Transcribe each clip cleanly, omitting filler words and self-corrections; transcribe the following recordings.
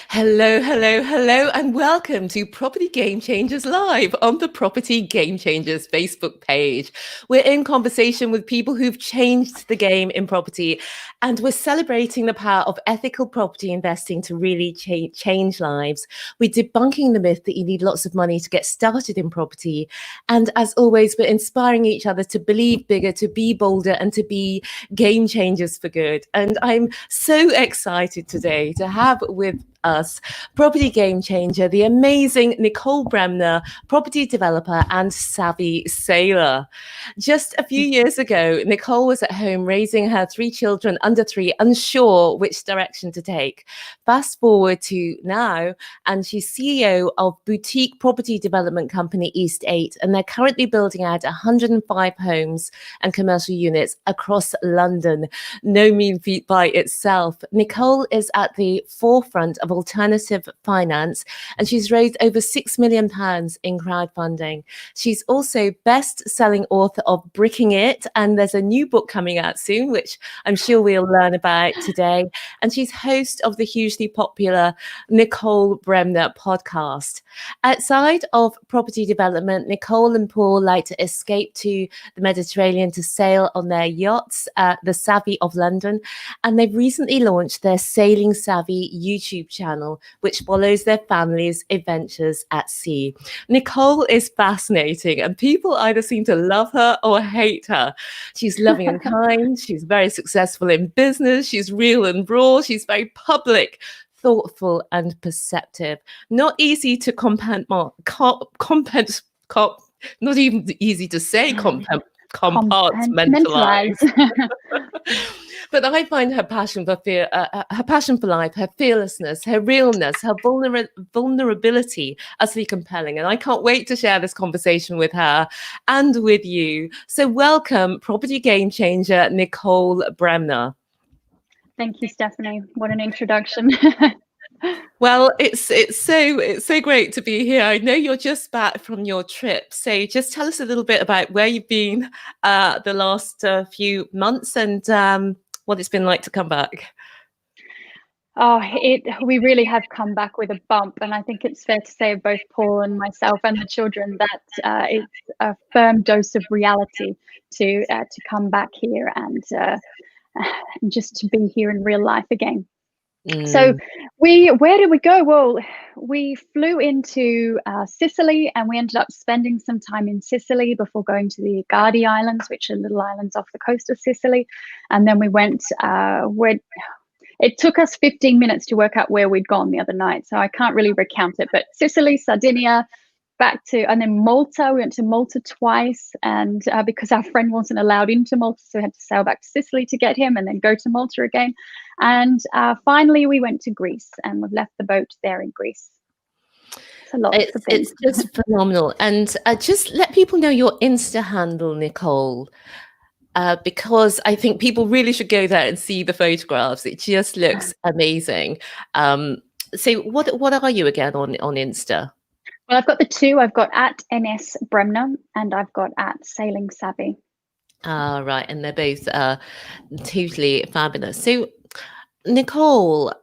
Hello, hello, hello, and welcome to Property Game Changers Live on the Property Game Changers Facebook page. We're in conversation with people who've changed the game in property, and we're celebrating the power of ethical property investing to really change lives. We're debunking the myth that you need lots of money to get started in property. And as always, we're inspiring each other to believe bigger, to be bolder, and to be game changers for good. And I'm so excited today to have with us property game changer, the amazing Nicole Bremner, property developer and savvy sailor. Just a few years ago, Nicole was at home raising her 3 children under 3, unsure which direction to take. Fast forward to now, and she's CEO of boutique property development company East 8, and they're currently building out 105 homes and commercial units across London. No mean feat by itself. Nicole is at the forefront of alternative finance, and she's raised over £6 million in crowdfunding. She's also best-selling author of Bricking It, and there's a new book coming out soon, which I'm sure we'll learn about today. And she's host of the hugely popular Nicole Bremner podcast. Outside of property development, Nicole and Paul like to escape to the Mediterranean to sail on their yachts, the Savvy of London, and they've recently launched their SailingSavvy YouTube channel, which follows their family's adventures at sea. Nicole is fascinating, and people either seem to love her or hate her. She's loving and kind. She's very successful in business. She's real and raw. She's very public, thoughtful, and perceptive. Not easy to not even easy to say compartmentalize. But I find her passion for her passion for life, her fearlessness, her realness, her vulnerability utterly compelling. And I can't wait to share this conversation with her and with you. So welcome, property game changer, Nicole Bremner. Thank you, Stephanie. What an introduction. Well, it's so great to be here. I know you're just back from your trip, so just tell us a little bit about where you've been the last few months and what it's been like to come back. Oh, we really have come back with a bump, and I think it's fair to say of both Paul and myself and the children that it's a firm dose of reality to come back here and just to be here in real life again. So where did we go? Well, we flew into Sicily, and we ended up spending some time in Sicily before going to the Gardi Islands, which are little islands off the coast of Sicily. And then we went it took us 15 minutes to work out where we'd gone the other night, so I can't really recount it, but Sicily, Sardinia, and then Malta. We went to Malta twice, and because our friend wasn't allowed into Malta, so we had to sail back to Sicily to get him and then go to Malta again. And finally we went to Greece, and we've left the boat there in Greece. It's just phenomenal. And just let people know your Insta handle, Nicole, because I think people really should go there and see the photographs. It just looks amazing. So what are you again on Insta? Well, I've got the two. I've got at NS Bremner and I've got at SailingSavvy. Right. And they're both totally fabulous. So, Nicole,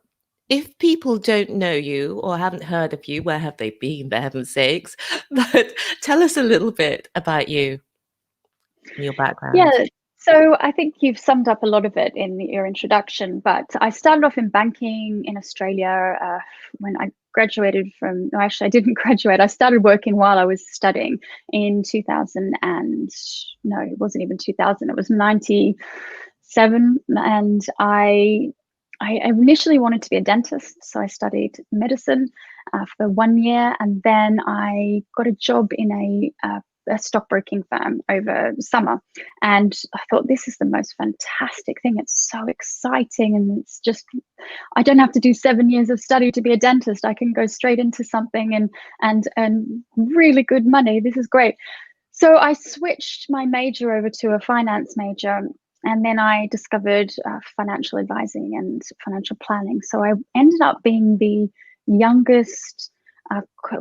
if people don't know you or haven't heard of you, where have they been, for heaven's sakes? But tell us a little bit about you and your background. Yeah. So I think you've summed up a lot of it in your introduction, but I started off in banking in Australia when I graduated from, no, actually I didn't graduate. I started working while I was studying in 2000 and, no, it wasn't even 2000, it was 97. And I initially wanted to be a dentist. So I studied medicine for 1 year, and then I got a job in a stockbroking firm over summer, and I thought, this is the most fantastic thing. It's so exciting, and it's just, I don't have to do 7 years of study to be a dentist. I can go straight into something and really good money. This is great. So I switched my major over to a finance major, and then I discovered financial advising and financial planning. So I ended up being the youngest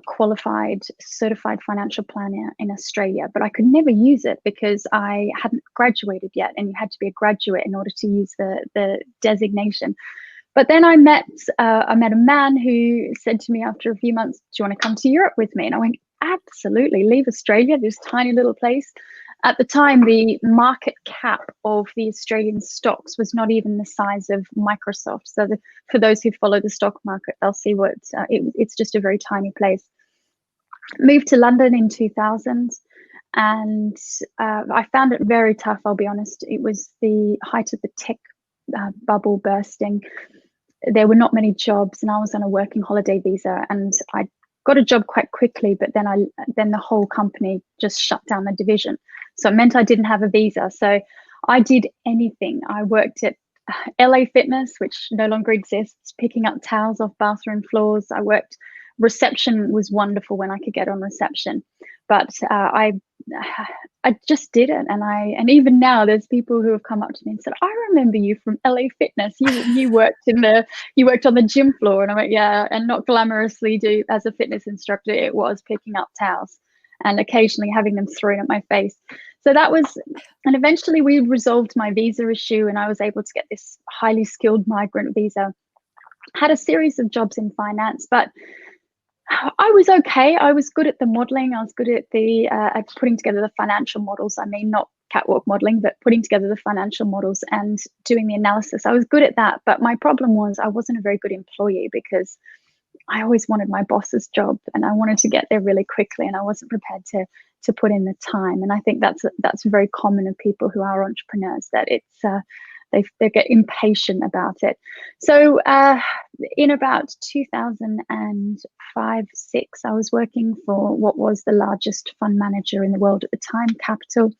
qualified certified financial planner in Australia, but I could never use it because I hadn't graduated yet, and you had to be a graduate in order to use the designation. But then I met a man who said to me after a few months, "Do you want to come to Europe with me?" And I went, "Absolutely, leave Australia, this tiny little place." At the time, the market cap of the Australian stocks was not even the size of Microsoft. So for those who follow the stock market, they'll see what it's just a very tiny place. Moved to London in 2000, and I found it very tough, I'll be honest. It was the height of the tech bubble bursting. There were not many jobs, and I was on a working holiday visa, and I got a job quite quickly, but then the whole company just shut down the division. So it meant I didn't have a visa. So I did anything. I worked at LA Fitness, which no longer exists, picking up towels off bathroom floors. I worked reception. Was wonderful when I could get on reception, but I just did it. And even now there's people who have come up to me and said, "I remember you from LA Fitness. You worked on the gym floor." And I went, "Yeah," and not glamorously do as a fitness instructor. It was picking up towels and occasionally having them thrown at my face. So that was, and eventually we resolved my visa issue, and I was able to get this highly skilled migrant visa. Had a series of jobs in finance, but I was okay. I was good at the modeling. I was good at at putting together the financial models. I mean, not catwalk modeling, but putting together the financial models and doing the analysis. I was good at that. But my problem was I wasn't a very good employee, because I always wanted my boss's job, and I wanted to get there really quickly, and I wasn't prepared to put in the time. And I think that's very common of people who are entrepreneurs, that it's they get impatient about it. So in about 2005-06, I was working for what was the largest fund manager in the world at the time, Capital.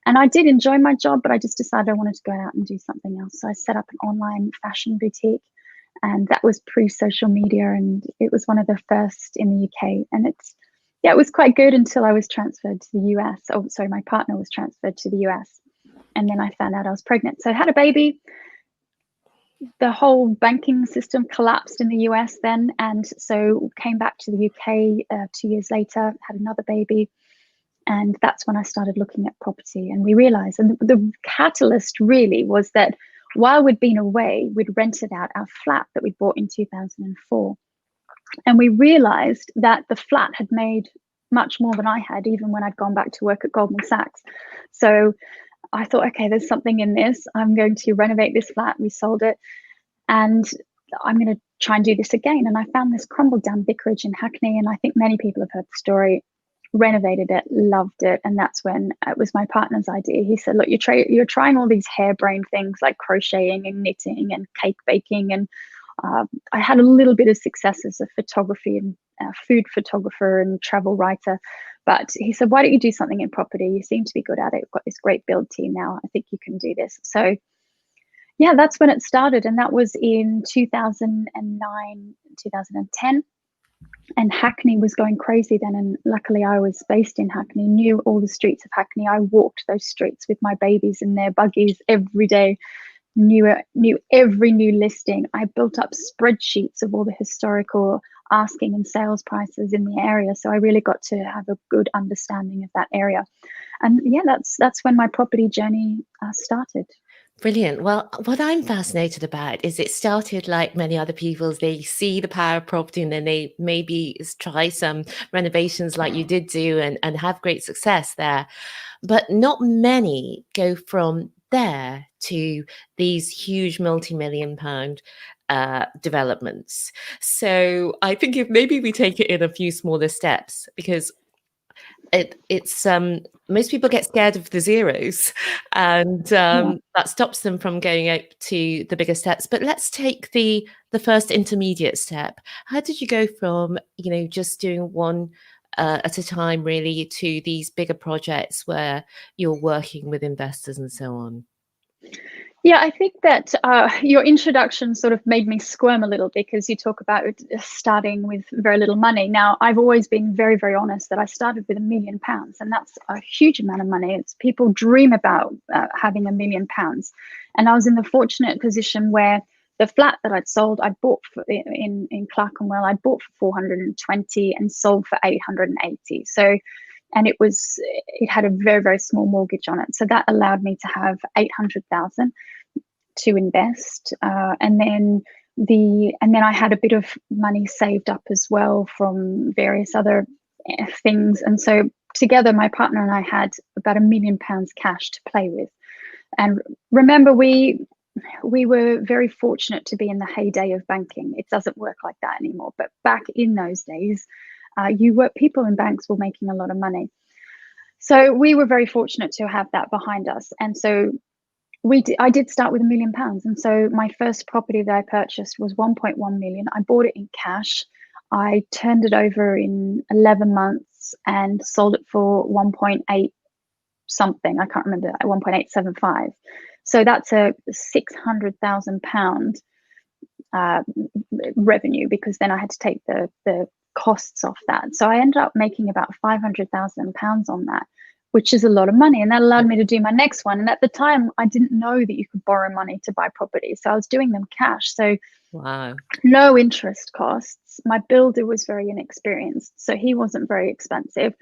And I did enjoy my job, but I just decided I wanted to go out and do something else. So I set up an online fashion boutique, and that was pre-social media, and it was one of the first in the UK. And it was quite good until I was transferred to the US. Oh, sorry, my partner was transferred to the US. And then I found out I was pregnant. So I had a baby. The whole banking system collapsed in the US then. And so came back to the UK 2 years later, had another baby. And that's when I started looking at property. And we realized, and the catalyst really was that while we'd been away, we'd rented out our flat that we bought in 2004. And we realized that the flat had made much more than I had, even when I'd gone back to work at Goldman Sachs. So I thought, okay, there's something in this. I'm going to renovate this flat. We sold it, and I'm going to try and do this again. And I found this crumbled down vicarage in Hackney, and I think many people have heard the story. Renovated it, loved it. And that's when it was my partner's idea. He said, "Look, you're trying all these harebrained things like crocheting and knitting and cake baking." And I had a little bit of success as a photography and food photographer and travel writer. But he said, "Why don't you do something in property? You seem to be good at it. We've got this great build team now. I think you can do this." So yeah, that's when it started. And that was in 2009, 2010. And Hackney was going crazy then. And luckily I was based in Hackney, knew all the streets of Hackney. I walked those streets with my babies in their buggies every day, knew every new listing. I built up spreadsheets of all the historical asking and sales prices in the area. So I really got to have a good understanding of that area. And yeah, that's when my property journey started. Brilliant. Well, what I'm fascinated about is it started like many other people's. They see the power of property, and then they maybe try some renovations like you did do and have great success there. But not many go from there to these huge multi-million pound developments. So I think if maybe we take it in a few smaller steps, because it's most people get scared of the zeros, and that stops them from going out to the bigger steps. But let's take the first intermediate step. How did you go from just doing one at a time really to these bigger projects where you're working with investors and so on? Yeah, I think that your introduction sort of made me squirm a little, because you talk about starting with very little money. Now, I've always been very, very honest that I started with £1 million, and that's a huge amount of money. It's people dream about having £1 million. And I was in the fortunate position where the flat that I'd sold, I bought in Clerkenwell, I bought for 420 and sold for 880. So, and it had a very, very small mortgage on it. So that allowed me to have 800,000 to invest. And then and then I had a bit of money saved up as well from various other things. And so together, my partner and I had about £1 million cash to play with. And remember, we were very fortunate to be in the heyday of banking. It doesn't work like that anymore. But back in those days, people in banks were making a lot of money. So we were very fortunate to have that behind us. And so I did start with £1 million. And so my first property that I purchased was 1.1 million. I bought it in cash. I turned it over in 11 months and sold it for 1.8 something. I can't remember, 1.875. So that's a £600,000 revenue, because then I had to take the costs off that. So I ended up making about £500,000 on that, which is a lot of money. And that allowed me to do my next one. And at the time, I didn't know that you could borrow money to buy properties. So I was doing them cash. So wow, no interest costs. My builder was very inexperienced, so he wasn't very expensive.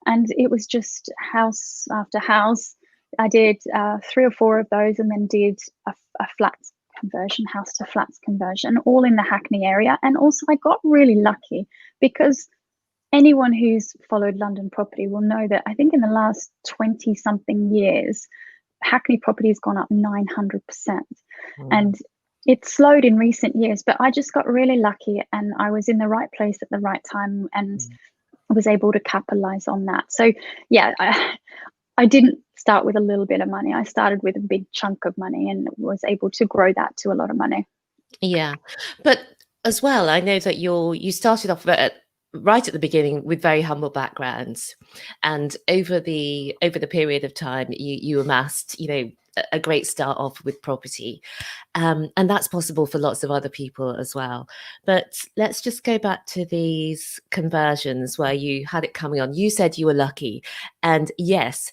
And it was just house after house. I did 3 or 4 of those, and then did a flats conversion, house to flats conversion, all in the Hackney area. And also I got really lucky, because anyone who's followed London property will know that I think in the last 20 something years, Hackney property has gone up 900%. And it slowed in recent years, but I just got really lucky, and I was in the right place at the right time, and was able to capitalize on that. So yeah, I didn't start with a little bit of money. I started with a big chunk of money and was able to grow that to a lot of money. Yeah, but as well, I know that you started off right at the beginning with very humble backgrounds, and over the period of time, you amassed, a great start off with property, and that's possible for lots of other people as well. But let's just go back to these conversions where you had it coming on. You said you were lucky, and yes,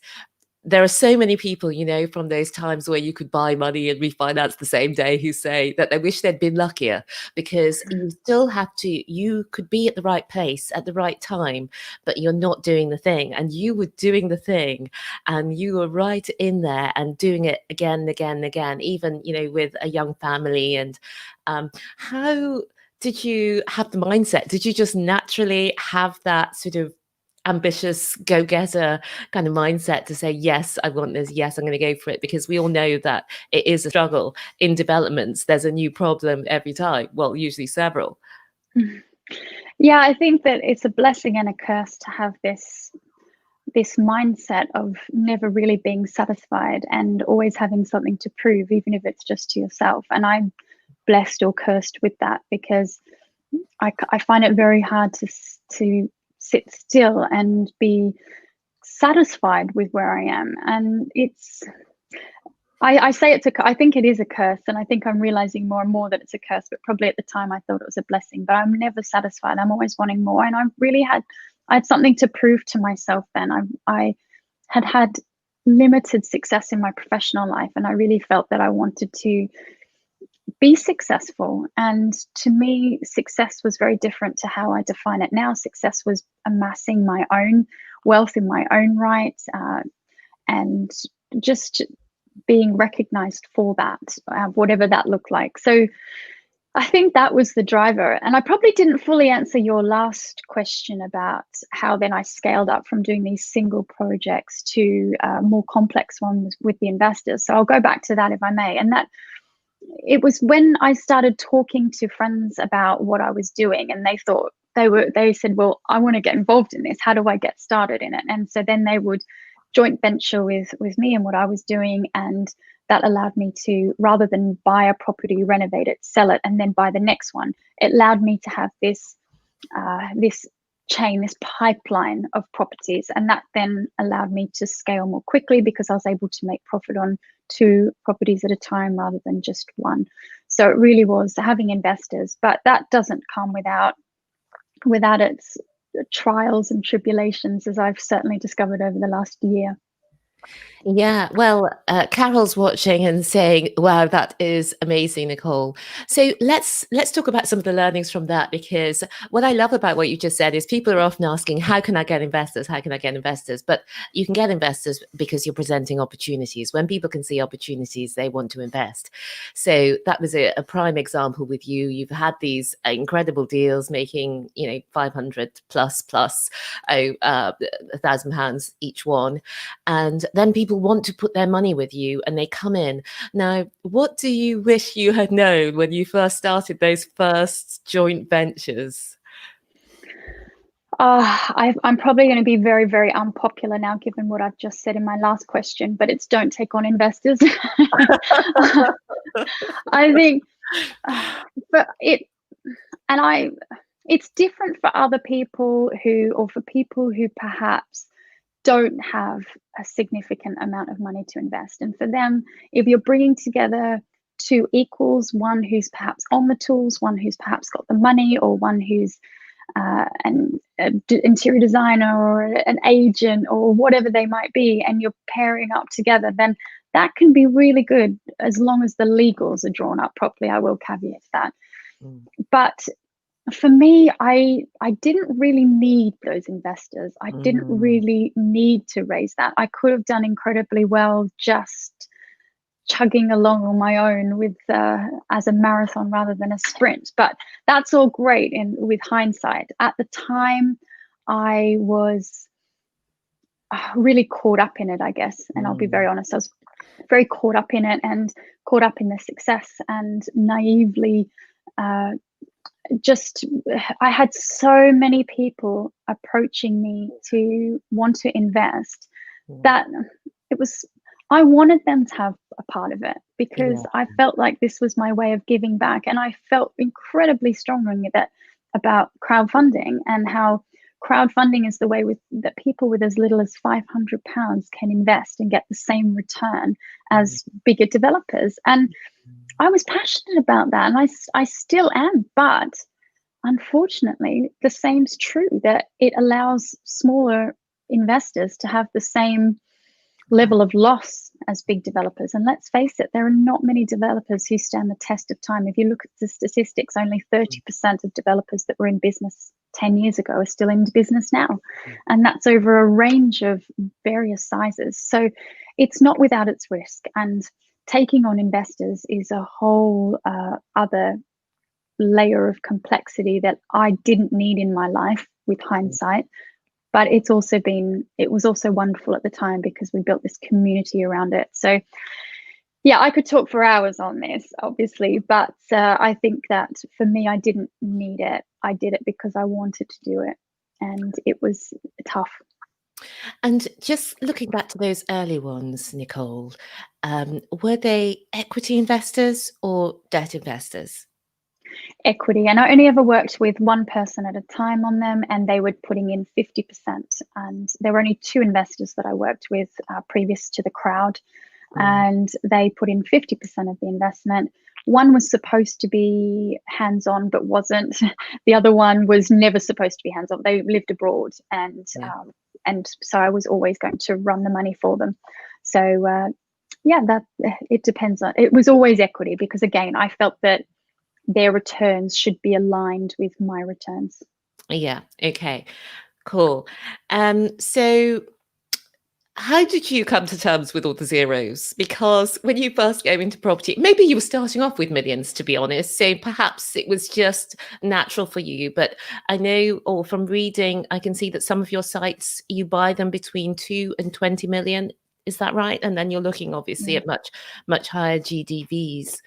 there are so many people, from those times where you could buy money and refinance the same day, who say that they wish they'd been luckier, because you could be at the right place at the right time, but you're not doing the thing. And you were doing the thing, and you were right in there and doing it again and again and again, even, with a young family. And how did you have the mindset? Did you just naturally have that sort of ambitious go-getter kind of mindset to say, yes, I want this, yes, I'm going to go for it? Because we all know that it is a struggle in developments. There's a new problem every time, well, usually several. Yeah, I think that it's a blessing and a curse to have this mindset of never really being satisfied and always having something to prove, even if it's just to yourself. And I'm blessed or cursed with that, because I find it very hard to sit still and be satisfied with where I am. And I say I think it is a curse, and I think I'm realizing more and more that it's a curse, but probably at the time I thought it was a blessing. But I'm never satisfied. I'm always wanting more. And I had something to prove to myself then. I had limited success in my professional life, and I really felt that I wanted to be successful. And to me, success was very different to how I define it now. Success was amassing my own wealth in my own right, and just being recognized for that, whatever that looked like. So I think that was the driver. And I probably didn't fully answer your last question about how then I scaled up from doing these single projects to more complex ones with the investors. So I'll go back to that if I may. And that it was when I started talking to friends about what I was doing, and they said, well, I want to get involved in this. How do I get started in it? And so then they would joint venture with me and what I was doing. And that allowed me to, rather than buy a property, renovate it, sell it, and then buy the next one, it allowed me to have this chain, this pipeline of properties. And that then allowed me to scale more quickly, because I was able to make profit on 2 properties at a time rather than just one. So it really was having investors, but that doesn't come without its trials and tribulations, as I've certainly discovered over the last year. Yeah, well, Carol's watching and saying, "Wow, that is amazing, Nicole." So let's talk about some of the learnings from that, because what I love about what you just said is people are often asking, "How can I get investors? How can I get investors?" But you can get investors because you're presenting opportunities. When people can see opportunities, they want to invest. So that was a prime example with you. You've had these incredible deals, making 500 plus £1,000 each one, and then people want to put their money with you and they come in. Now, what do you wish you had known when you first started those first joint ventures? I'm probably going to be very, very unpopular now, given what I've just said in my last question, but it's don't take on investors. I think, but it's different for other people or for people who perhaps don't have a significant amount of money to invest. And for them, if you're bringing together two equals, one who's perhaps on the tools, one who's perhaps got the money, or one who's an interior designer or an agent or whatever they might be, and you're pairing up together, then that can be really good as long as the legals are drawn up properly. I will caveat that. But for me, I didn't really need those investors. I didn't really need to raise that. I could have done incredibly well just chugging along on my own with as a marathon rather than a sprint. But that's all great with hindsight. At the time, I was really caught up in it, I guess. And I'll be very honest, I was very caught up in it and caught up in the success, and naively I had so many people approaching me to want to invest that I wanted them to have a part of it, because I felt like this was my way of giving back. And I felt incredibly strongly about crowdfunding, and how crowdfunding is the way that people with as little as £500 can invest and get the same return as bigger developers. And I was passionate about that, and I still am. But unfortunately, the same's true, that it allows smaller investors to have the same level of loss as big developers. And let's face it, there are not many developers who stand the test of time. If you look at the statistics, only 30% of developers that were in business 10 years ago are still in business now. And that's over a range of various sizes. So it's not without its risk. And taking on investors is a whole other layer of complexity that I didn't need in my life with hindsight. But it was also wonderful at the time, because we built this community around it. So yeah, I could talk for hours on this, obviously, but I think that for me, I didn't need it. I did it because I wanted to do it, and it was tough. And just looking back to those early ones, Nicole, were they equity investors or debt investors? Equity. And I only ever worked with one person at a time on them, and they were putting in 50%. And there were only two investors that I worked with previous to the crowd, and they put in 50% of the investment. One was supposed to be hands-on, but wasn't. The other one was never supposed to be hands-on. They lived abroad, and so I was always going to run the money for them. So that it depends on. It was always equity, because again, I felt that their returns should be aligned with my returns. Yeah. Okay. Cool. So how did you come to terms with all the zeros? Because when you first came into property, maybe you were starting off with millions, to be honest. So perhaps it was just natural for you. But I know, or from reading, I can see that some of your sites, you buy them between 2 and 20 million. Is that right? And then you're looking obviously at much higher GDVs.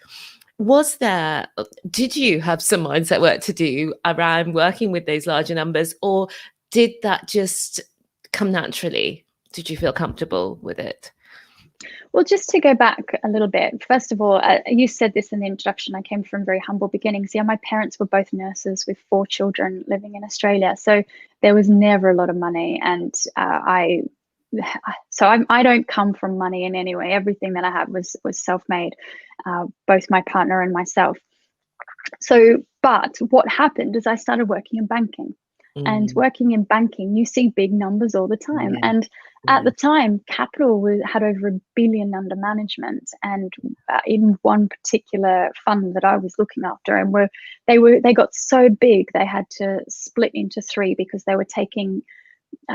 Did you have some mindset work to do around working with those larger numbers, or did that just come naturally? Did you feel comfortable with it? Well, just to go back a little bit, first of all, you said this in the introduction, I came from very humble beginnings. Yeah, my parents were both nurses with 4 children living in Australia. So there was never a lot of money. And I don't come from money in any way. Everything that I had was self-made, both my partner and myself. So, but what happened is I started working in banking. And working in banking, you see big numbers all the time. And at the time, Capital had over $1 billion under management, and in one particular fund that I was looking after, and they got so big they had to split into three because they were taking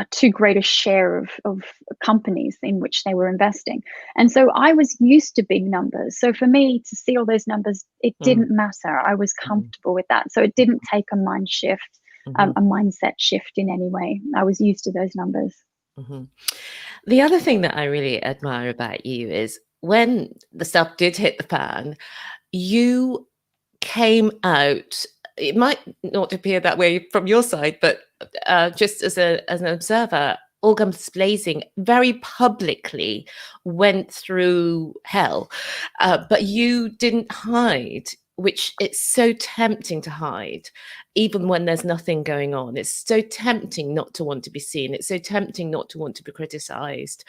too great a share of companies in which they were investing. And so I was used to big numbers. So for me to see all those numbers, it didn't matter. I was comfortable with that. So it didn't take a mind shift, a mindset shift in any way. I was used to those numbers. The other thing that I really admire about you is when the stuff did hit the fan, you came out. It might not appear that way from your side, but just as an observer, all guns blazing, very publicly went through hell, but you didn't hide, which it's so tempting to hide, even when there's nothing going on. It's so tempting not to want to be seen. It's so tempting not to want to be criticized.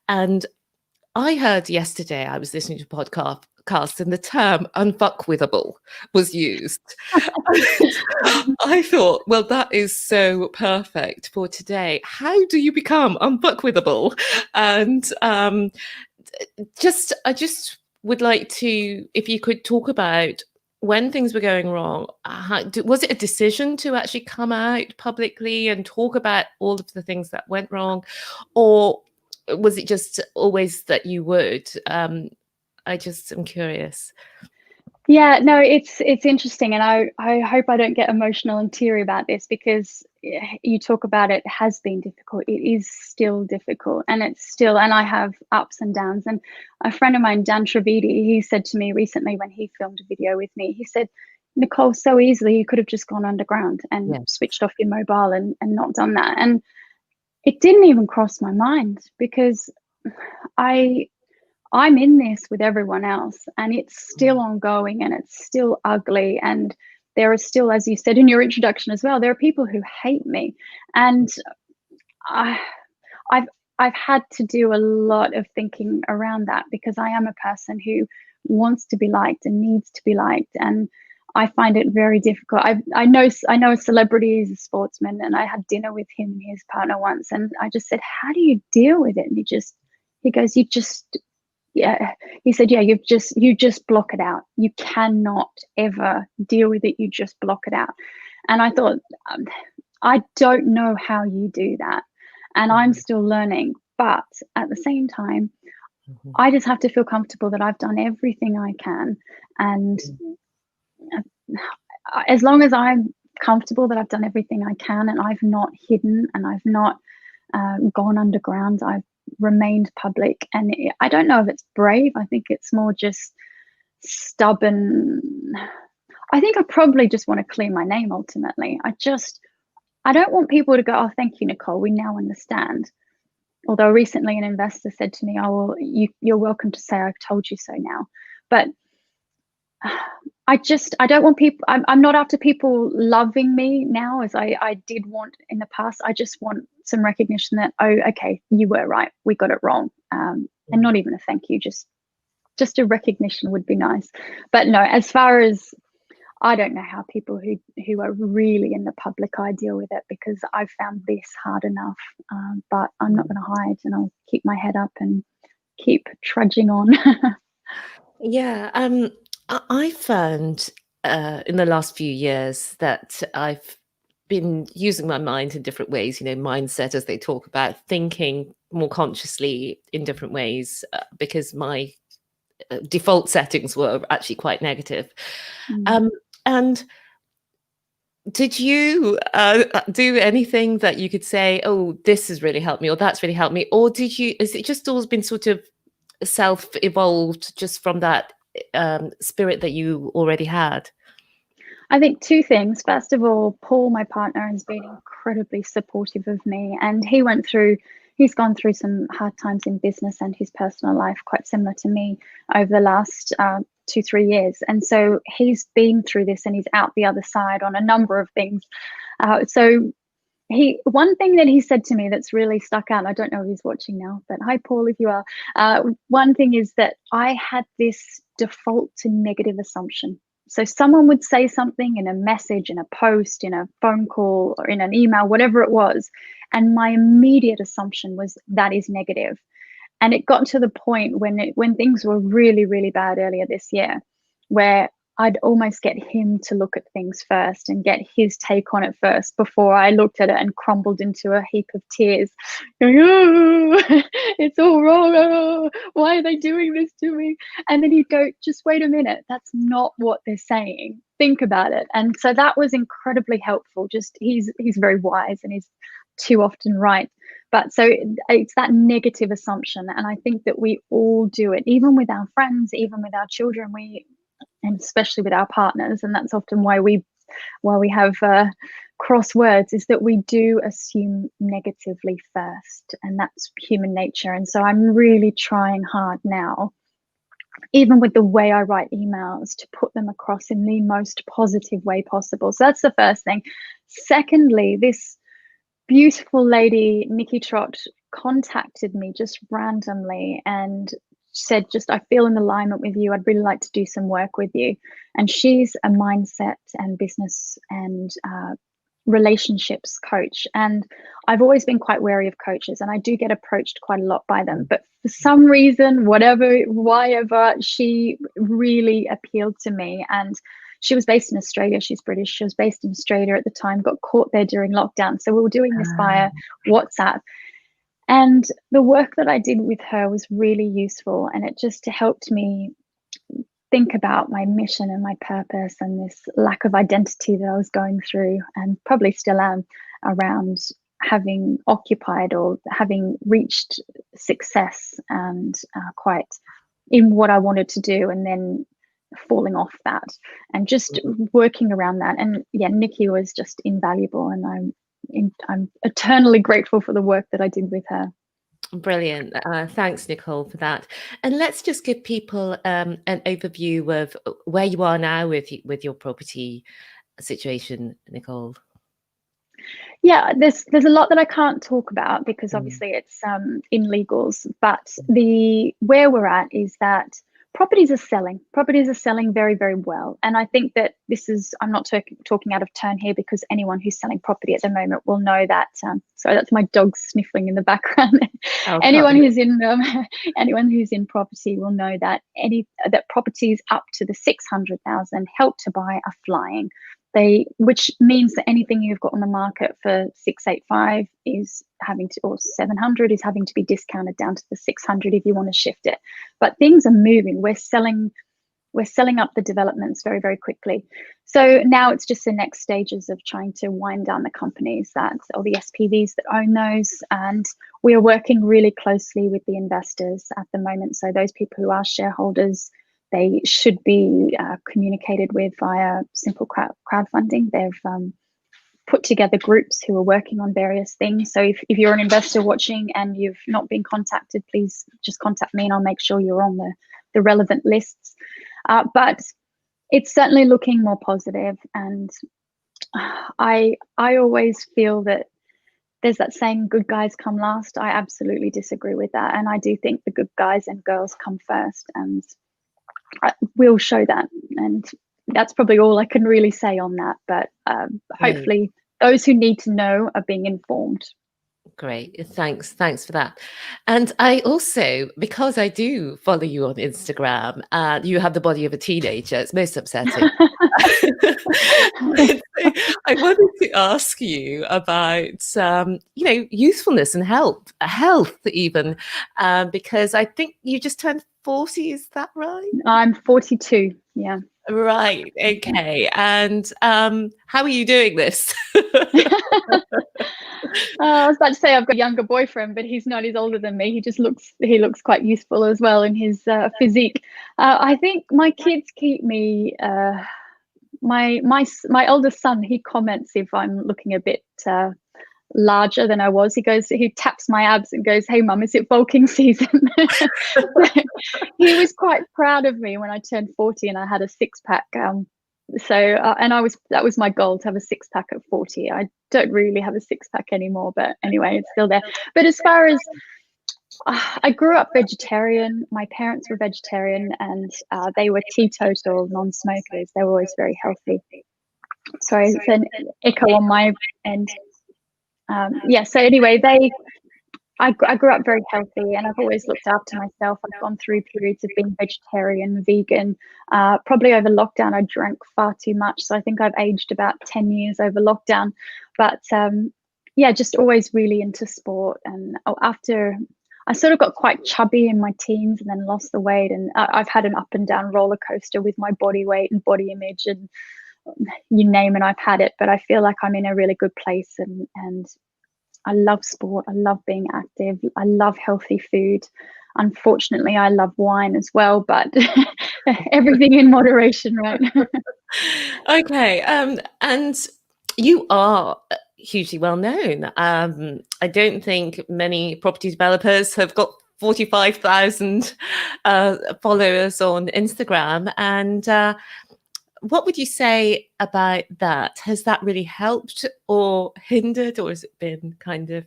And I heard yesterday, I was listening to a podcast, and the term unfuckwithable was used. I thought, well, that is so perfect for today. How do you become unfuckwithable? And I just would like to, if you could talk about when things were going wrong, was it a decision to actually come out publicly and talk about all of the things that went wrong? Or was it just always that you would? I just am curious. Yeah, no, it's interesting, and I hope I don't get emotional and teary about this, because you talk about it has been difficult. It is still difficult, and I have ups and downs. And a friend of mine, Dan Trevidi, he said to me recently when he filmed a video with me, he said, Nicole, so easily you could have just gone underground and switched off your mobile and not done that. And it didn't even cross my mind, because I'm in this with everyone else, and it's still ongoing, and it's still ugly. And there are still, as you said in your introduction as well, there are people who hate me. And I've had to do a lot of thinking around that, because I am a person who wants to be liked and needs to be liked. And I find it very difficult. I know a celebrity, he's a sportsman, and I had dinner with him and his partner once, and I just said, how do you deal with it? And he goes, he said, yeah, you just block it out. You cannot ever deal with it. You just block it out. And I thought, I don't know how you do that. And I'm still learning. But at the same time, I just have to feel comfortable that I've done everything I can. And as long as I'm comfortable that I've done everything I can, and I've not hidden, and I've not gone underground, I've remained public. And I don't know if it's brave. I think it's more just stubborn. I think I probably just want to clear my name ultimately. I don't want people to go, oh, thank you, Nicole, we now understand. Although recently an investor said to me, oh, well, you're welcome to say I've told you so now. But I don't want people, I'm not after people loving me now as I did want in the past. I just want some recognition that, oh, okay, you were right, we got it wrong. And not even a thank you, just a recognition would be nice. But no, as far as, I don't know how people who are really in the public eye deal with it, because I've found this hard enough. But I'm not going to hide, and I'll keep my head up and keep trudging on. Yeah, I found in the last few years that I've been using my mind in different ways, mindset, as they talk about, thinking more consciously in different ways, because my default settings were actually quite negative. And did you do anything that you could say, oh, this has really helped me, or that's really helped me? Or is it just always been sort of self-evolved just from that spirit that you already had? I think two things. First of all, Paul, my partner, has been incredibly supportive of me, and he's gone through some hard times in business and his personal life, quite similar to me, over the last 2-3 years. And so he's been through this, and he's out the other side on a number of things. So one thing that he said to me that's really stuck out, I don't know if he's watching now, but hi, Paul, if you are. One thing is that I had this default to negative assumption So someone would say something in a message, in a post, in a phone call, or in an email, whatever it was, and my immediate assumption was that is negative. And it got to the point when things were really, really bad earlier this year, where I'd almost get him to look at things first and get his take on it first before I looked at it and crumbled into a heap of tears. Going, oh, it's all wrong. Oh, why are they doing this to me? And then he'd go, just wait a minute. That's not what they're saying. Think about it. And so that was incredibly helpful. Just he's very wise and he's too often right. But so it's that negative assumption. And I think that we all do it, even with our friends, even with our children, and especially with our partners. And that's often why we have cross words, is that we do assume negatively first, and that's human nature. And so I'm really trying hard now, even with the way I write emails, to put them across in the most positive way possible. So that's the first thing. Secondly, this beautiful lady, Nikki Trott, contacted me just randomly and said, just, I feel in alignment with you. I'd really like to do some work with you. And she's a mindset and business and relationships coach. And I've always been quite wary of coaches, and I do get approached quite a lot by them. But for some reason, whatever, she really appealed to me. And she was based in Australia. She's British. She was based in Australia at the time, got caught there during lockdown. So we were doing this via WhatsApp. And the work that I did with her was really useful. And it just helped me think about my mission and my purpose and this lack of identity that I was going through, and probably still am, around having occupied or having reached success and quite in what I wanted to do, and then falling off that and just working around that. And yeah, Nikki was just invaluable, and I'm eternally grateful for the work that I did with her. Brilliant. Thanks, Nicole, for that. And let's just give people an overview of where you are now with your property situation, Nicole. Yeah, there's a lot that I can't talk about because obviously it's in legals, but where we're at is that properties are selling very, very well. And I think that I'm not talking out of turn here, because anyone who's selling property at the moment will know that, sorry, that's my dog sniffling in the background. Anyone who's in property will know that that properties up to the 600,000 Help to Buy are flying. Which means that anything you've got on the market for 685 is or 700 is having to be discounted down to the 600 if you want to shift it. But things are moving. We're selling up the developments very, very quickly. So now it's just the next stages of trying to wind down the companies or the SPVs that own those. And we are working really closely with the investors at the moment. So those people who are shareholders, they should be communicated with via simple crowdfunding. They've put together groups who are working on various things. So if you're an investor watching and you've not been contacted, please just contact me and I'll make sure you're on the relevant lists. But it's certainly looking more positive. And I always feel that there's that saying, good guys come last. I absolutely disagree with that. And I do think the good guys and girls come first. And we'll show that, and that's probably all I can really say on that, but hopefully those who need to know are being informed. Great, thanks for that. And I also, because I do follow you on Instagram, you have the body of a teenager. It's most upsetting. I wanted to ask you about youthfulness and health even, because I think you just turned 40. Is that right? I'm 42. Yeah. Right. Okay. And how are you doing this? I was about to say I've got a younger boyfriend, but he's not. He's older than me. He looks quite youthful as well in his physique. I think my kids keep me. My eldest son, he comments if I'm looking a bit larger than I was. He taps my abs and goes, "Hey mum, is it bulking season?" He was quite proud of me when I turned 40 and I had a six-pack. That was my goal, to have a six-pack at 40. I don't really have a six-pack anymore, but anyway, it's still there. But as far as I grew up vegetarian. My parents were vegetarian, and they were teetotal non-smokers. They were always very healthy. Sorry, it's an echo on my end. Yeah, so anyway, I grew up very healthy, and I've always looked after myself. I've gone through periods of being vegetarian, vegan. Probably over lockdown, I drank far too much. So I think I've aged about 10 years over lockdown. But yeah, just always really into sport. And after I sort of got quite chubby in my teens and then lost the weight. And I've had an up and down roller coaster with my body weight and body image, and you name it, I've had it. But I feel like I'm in a really good place, and I love sport. I love being active. I love healthy food. Unfortunately, I love wine as well, but everything in moderation, right? Okay. And you are hugely well known. I don't think many property developers have got 45,000 followers on Instagram. And what would you say about that? Has that really helped or hindered, or has it been kind of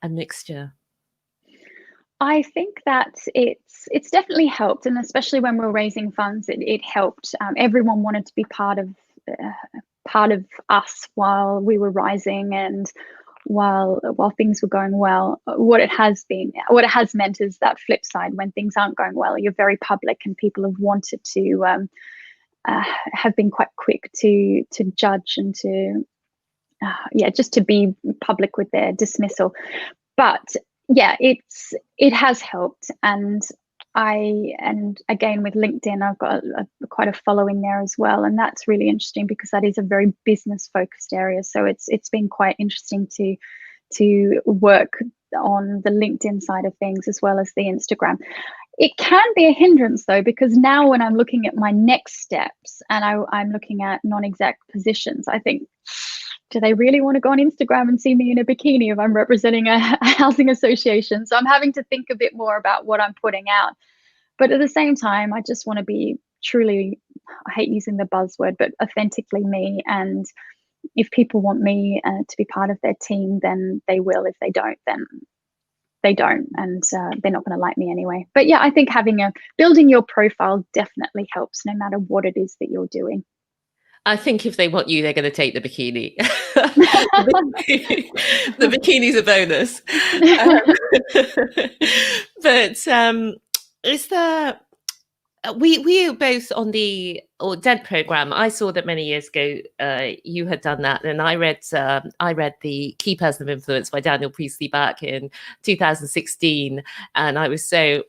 a mixture? I think that it's definitely helped, and especially when we're raising funds, it helped. Everyone wanted to be part of us while we were rising, and while things were going well. What it has meant is that flip side, when things aren't going well, you're very public, and people have wanted to have been quite quick to judge and to just to be public with their dismissal. But yeah, it has helped, and again with LinkedIn, I've got quite a following there as well, and that's really interesting because that is a very business focused area. So it's been quite interesting to work on the LinkedIn side of things as well as the Instagram. It can be a hindrance though, because now when I'm looking at my next steps and I'm looking at non-exec positions, I think, do they really want to go on Instagram and see me in a bikini if I'm representing a housing association? So I'm having to think a bit more about what I'm putting out. But at the same time, I just want to be truly, I hate using the buzzword, but authentically me. And if people want me to be part of their team, then they will. If they don't, then they don't, and they're not going to like me anyway. But yeah, I think building your profile definitely helps, no matter what it is that you're doing. I think if they want you, they're going to take the bikini. The bikini's a bonus. But is there? We are both on the Dent program. I saw that many years ago you had done that, and I read the Key Person of Influence by Daniel Priestley back in 2016, and I was so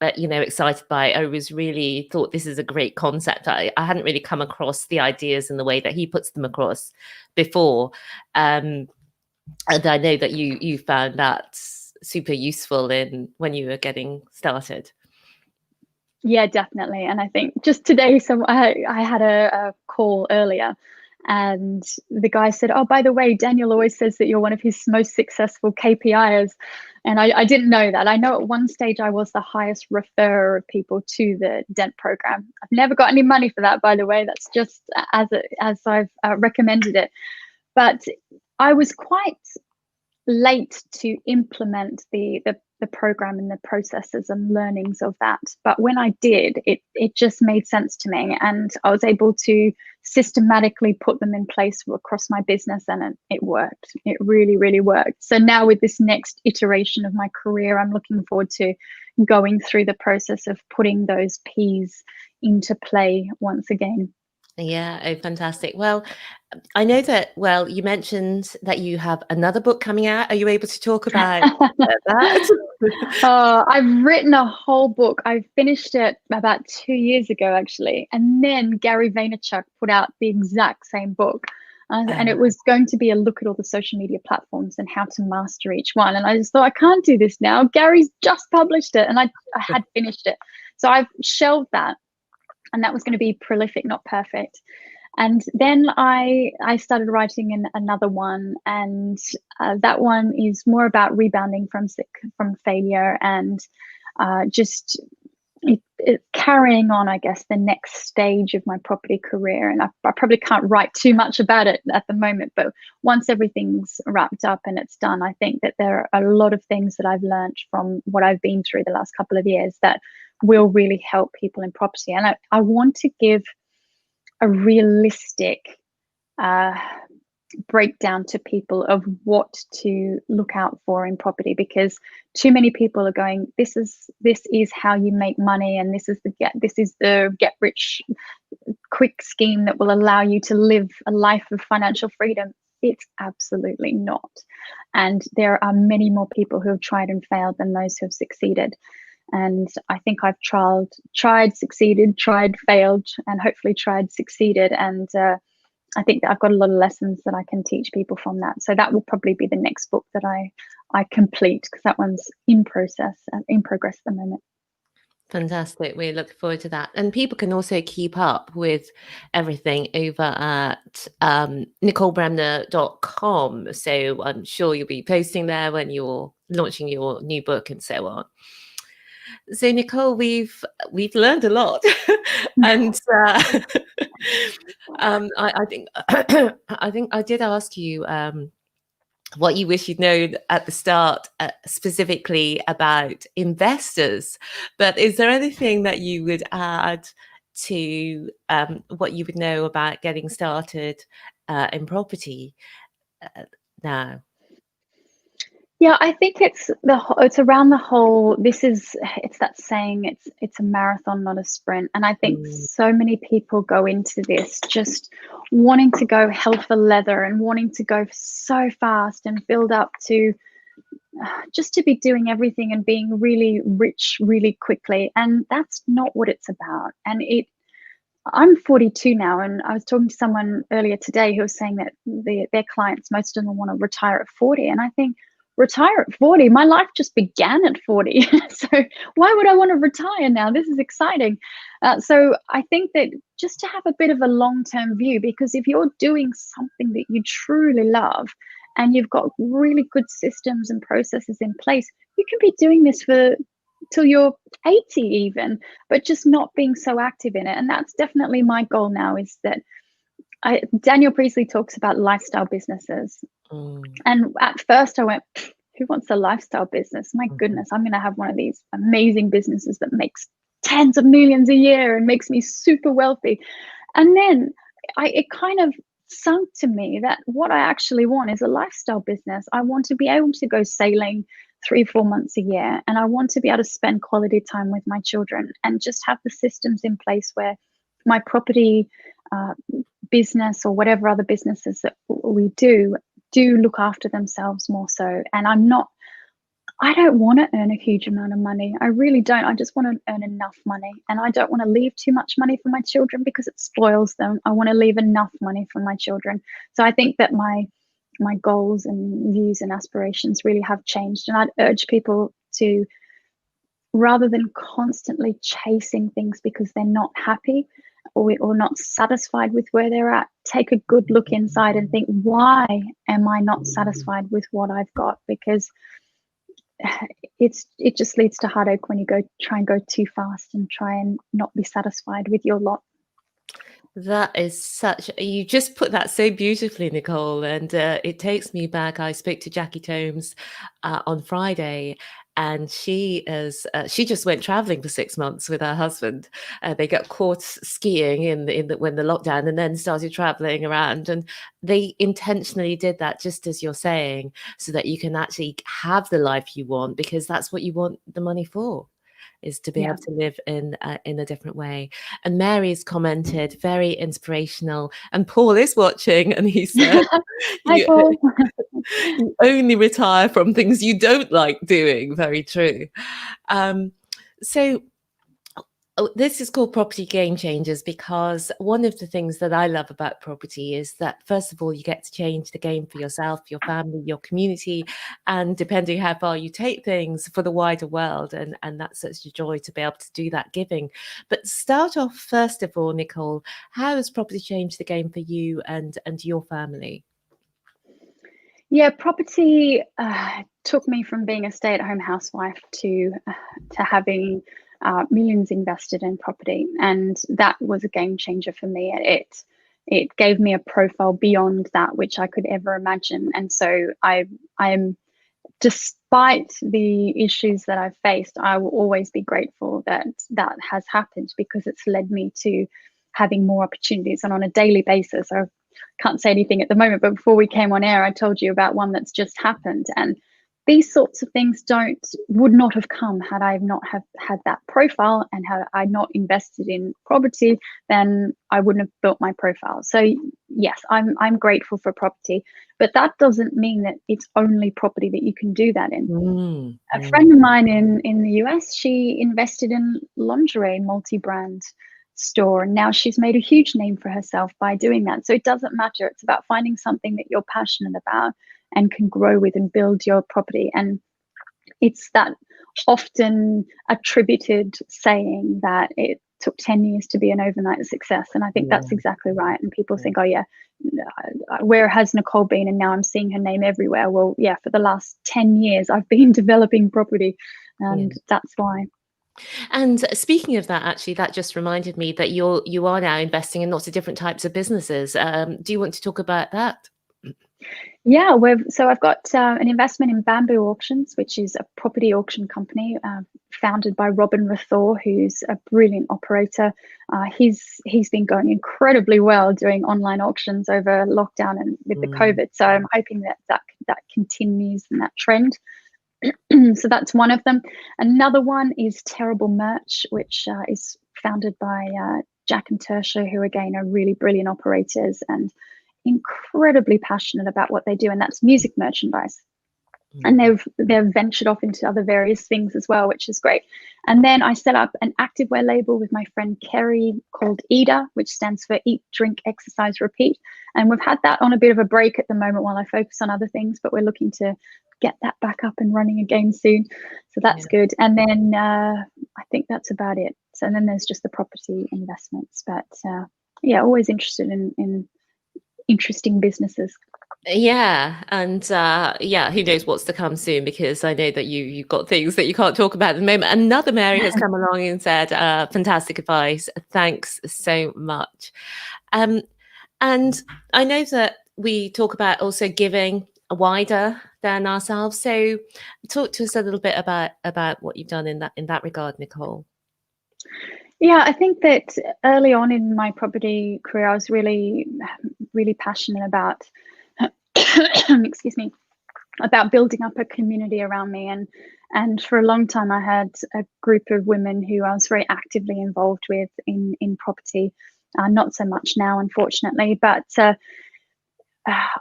excited by it. I was really thought this is a great concept. I hadn't really come across the ideas in the way that he puts them across before, and I know that you found that super useful when you were getting started. Yeah, definitely. And I think just today, I had a call earlier, and the guy said, "Oh, by the way, Daniel always says that you're one of his most successful KPIs." And I didn't know that. I know at one stage I was the highest referrer of people to the Dent program. I've never got any money for that, by the way. That's just as I've recommended it. But I was quite late to implement the program and the processes and learnings of that. But when I did, it just made sense to me, and I was able to systematically put them in place across my business, and it worked. It really, really worked. So now with this next iteration of my career, I'm looking forward to going through the process of putting those P's into play once again. Yeah, oh, fantastic. Well, I know that, you mentioned that you have another book coming out. Are you able to talk about that? I've written a whole book. I finished it about 2 years ago, actually. And then Gary Vaynerchuk put out the exact same book. And it was going to be a look at all the social media platforms and how to master each one. And I just thought, I can't do this now. Gary's just published it, and I had finished it. So I've shelved that. And that was going to be prolific, not perfect. And then I started writing another one, and that one is more about rebounding from failure, and just it's carrying on, I guess, the next stage of my property career. And I probably can't write too much about it at the moment, but once everything's wrapped up and it's done, I think that there are a lot of things that I've learned from what I've been through the last couple of years that will really help people in property. And I want to give a realistic breakdown to people of what to look out for in property, because too many people are going, this is how you make money, and this is the get rich quick scheme that will allow you to live a life of financial freedom. It's absolutely not. And there are many more people who have tried and failed than those who have succeeded. And I think I've tried, succeeded, tried, failed, and hopefully tried, succeeded. And I think that I've got a lot of lessons that I can teach people from that. So that will probably be the next book that I complete, because that one's in progress at the moment. Fantastic. We look forward to that. And people can also keep up with everything over at NicoleBremner.com. So I'm sure you'll be posting there when you're launching your new book and so on. So Nicole, we've learned a lot, and I think I did ask you what you wish you'd known at the start, specifically about investors. But is there anything that you would add to what you would know about getting started in property now? Yeah, I think it's around the whole, it's that saying, it's a marathon, not a sprint. And I think so many people go into this just wanting to go hell for leather and wanting to go so fast and build up to just to be doing everything and being really rich really quickly. And that's not what it's about. And I'm 42 now, and I was talking to someone earlier today who was saying that their clients, most of them want to retire at 40. And I think, retire at 40? My life just began at 40. So why would I want to retire now? This is exciting. So I think that just to have a bit of a long-term view, because if you're doing something that you truly love and you've got really good systems and processes in place, you can be doing this till you're 80 even, but just not being so active in it. And that's definitely my goal now, is that Daniel Priestley talks about lifestyle businesses. And at first I went, who wants a lifestyle business? My goodness, I'm going to have one of these amazing businesses that makes tens of millions a year and makes me super wealthy. And then it kind of sunk to me that what I actually want is a lifestyle business. I want to be able to go sailing 3-4 months a year, and I want to be able to spend quality time with my children and just have the systems in place where my property business or whatever other businesses that we do look after themselves more so. And I don't want to earn a huge amount of money. I really don't. I just want to earn enough money, and I don't want to leave too much money for my children because it spoils them. I want to leave enough money for my children. So I think that my goals and views and aspirations really have changed. And I'd urge people to, rather than constantly chasing things because they're not happy or not satisfied with where they're at, take a good look inside and think, why am I not satisfied with what I've got? Because it just leads to heartache when you try and go too fast and try and not be satisfied with your lot. That is you just put that so beautifully, Nicole, and it takes me back. I spoke to Jackie Tomes on Friday, and she just went traveling for 6 months with her husband. They got caught skiing when the lockdown, and then started traveling around. And they intentionally did that, just as you're saying, so that you can actually have the life you want, because that's what you want the money for, is to be able to live in a different way. And Mary's commented, very inspirational. And Paul is watching, and he said, Hi, Paul. you only retire from things you don't like doing. Very true. So this is called Property Game Changers because one of the things that I love about property is that, first of all, you get to change the game for yourself, your family, your community, and depending how far you take things, for the wider world. And that's such a joy to be able to do that giving. But start off, first of all, Nicole, how has property changed the game for you and your family? Yeah, property took me from being a stay-at-home housewife to having millions invested in property, and that was a game changer for me. It gave me a profile beyond that which I could ever imagine, and so I'm, despite the issues that I've faced, I will always be grateful that that has happened, because it's led me to having more opportunities. And on a daily basis, I can't say anything at the moment, but before we came on air, I told you about one that's just happened. And these sorts of things would not have come had I not have had that profile, and had I not invested in property, then I wouldn't have built my profile. So yes, I'm grateful for property, but that doesn't mean that it's only property that you can do that in. A friend of mine in the US, she invested in lingerie multi-brand store, and now she's made a huge name for herself by doing that. So it doesn't matter. It's about finding something that you're passionate about and can grow with and build your property. And it's that often attributed saying that it took 10 years to be an overnight success. And I think that's exactly right. And people think, oh yeah, where has Nicole been? And now I'm seeing her name everywhere. Well, yeah, for the last 10 years, I've been developing property, and that's why. And speaking of that, actually, that just reminded me that you are now investing in lots of different types of businesses. Do you want to talk about that? Yeah, so I've got an investment in Bamboo Auctions, which is a property auction company founded by Robin Rathore, who's a brilliant operator. He's been going incredibly well doing online auctions over lockdown and with the COVID. So I'm hoping that continues in that trend. So that's one of them. Another one is Terrible Merch, which is founded by Jack and Tertia, who again are really brilliant operators and incredibly passionate about what they do, and that's music merchandise. And they've ventured off into other various things as well, which is great. And then I set up an activewear label with my friend Kerry called EATA, which stands for Eat, Drink, Exercise, Repeat. And we've had that on a bit of a break at the moment while I focus on other things, but we're looking to get that back up and running again soon. So that's good. And then I think that's about it. So and then there's just the property investments, but yeah, always interested in interesting businesses. Yeah, and who knows what's to come soon, because I know that you've got things that you can't talk about at the moment. Another Mary has come along and said, fantastic advice. Thanks so much. And I know that we talk about also giving wider than ourselves. So talk to us a little bit about what you've done in that regard, Nicole. Yeah, I think that early on in my property career, I was really, really passionate about, excuse me, about building up a community around me. And for a long time, I had a group of women who I was very actively involved with in property. Not so much now, unfortunately, but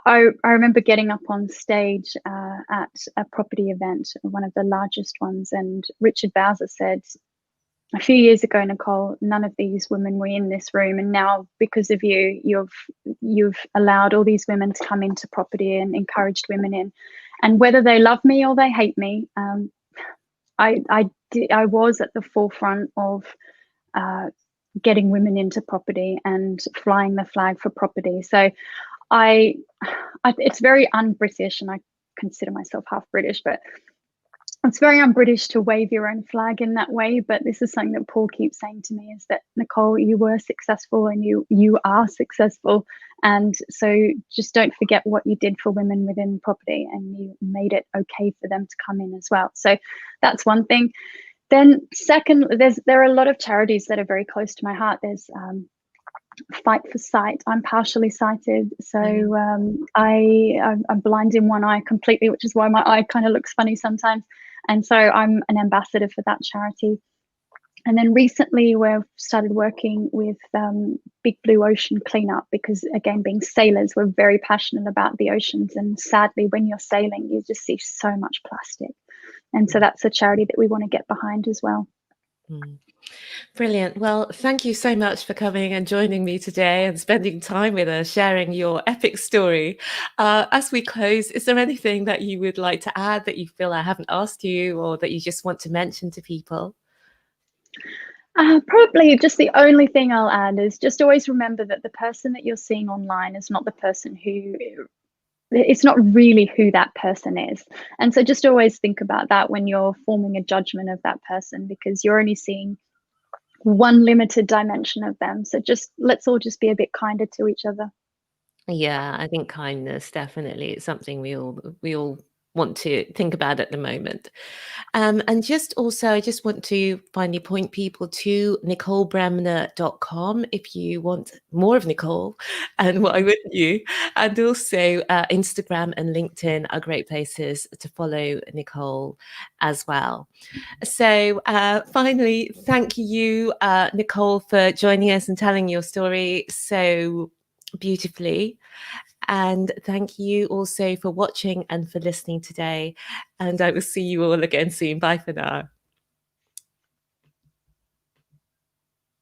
I remember getting up on stage at a property event, one of the largest ones, and Richard Bowser said, a few years ago, Nicole, none of these women were in this room, and now because of you, you've allowed all these women to come into property and encouraged women in. And whether they love me or they hate me, I was at the forefront of getting women into property and flying the flag for property. So it's very un-British, and I consider myself half British, but it's very un-British to wave your own flag in that way. But this is something that Paul keeps saying to me, is that, Nicole, you were successful and you are successful. And so just don't forget what you did for women within property, and you made it okay for them to come in as well. So that's one thing. Then second, there are a lot of charities that are very close to my heart. There's Fight for Sight. I'm partially sighted, so I'm blind in one eye completely, which is why my eye kind of looks funny sometimes. And so I'm an ambassador for that charity. And then recently we've started working with Big Blue Ocean Cleanup, because again, being sailors, we're very passionate about the oceans. And sadly, when you're sailing, you just see so much plastic. And so that's a charity that we want to get behind as well. Brilliant. Well, thank you so much for coming and joining me today and spending time with us, sharing your epic story. As we close, is there anything that you would like to add that you feel I haven't asked you, or that you just want to mention to people? Probably just the only thing I'll add is just always remember that the person that you're seeing online is not the person who it's not really who that person is. And so just always think about that when you're forming a judgment of that person, because you're only seeing one limited dimension of them. So just let's all just be a bit kinder to each other. Yeah, I think kindness definitely is something we all want to think about at the moment. And just also, I just want to finally point people to NicoleBremner.com if you want more of Nicole, and why wouldn't you? And also Instagram and LinkedIn are great places to follow Nicole as well. So finally, thank you, Nicole, for joining us and telling your story so beautifully. And thank you also for watching and for listening today. And I will see you all again soon. Bye for now.